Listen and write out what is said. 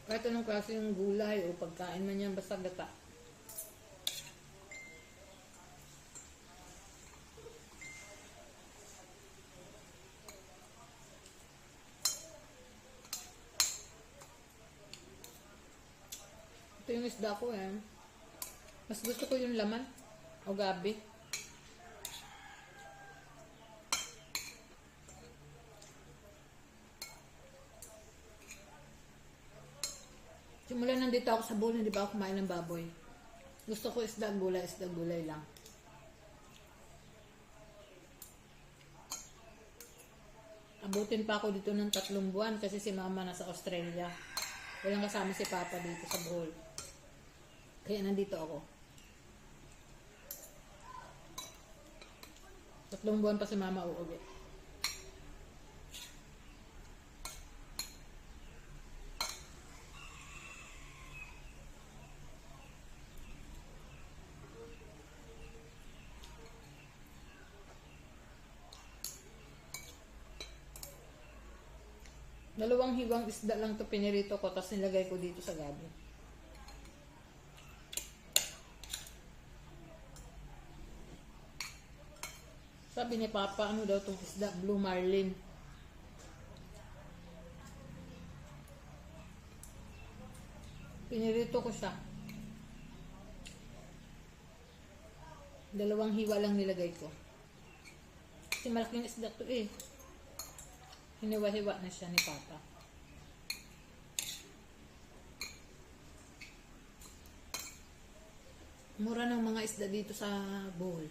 Kahit anong klase yung gulay o pagkain man yan, basta gata. Ito yung isda ko eh. Mas gusto ko yung laman o gabi. Simula nandito ako sa bowl, hindi ba ako kumain ng baboy. Gusto ko isda gulay lang. Abutin pa ako dito ng 3 buwan kasi si mama nasa Australia. Walang kasama si papa dito sa bowl. Kaya nandito ako. 3 buwan pa si mama uuwi. Dalawang hiwang isda lang to pinirito ko, tapos nilagay ko dito sa gabi. Sabi ni Papa, ano daw tong isda? Blue marlin. Pinirito ko siya. Dalawang hiwa lang nilagay ko. Kasi malaking isda to eh. Hiniwa-hiwa na siya ni Papa. Mura ng mga isda dito sa bowl.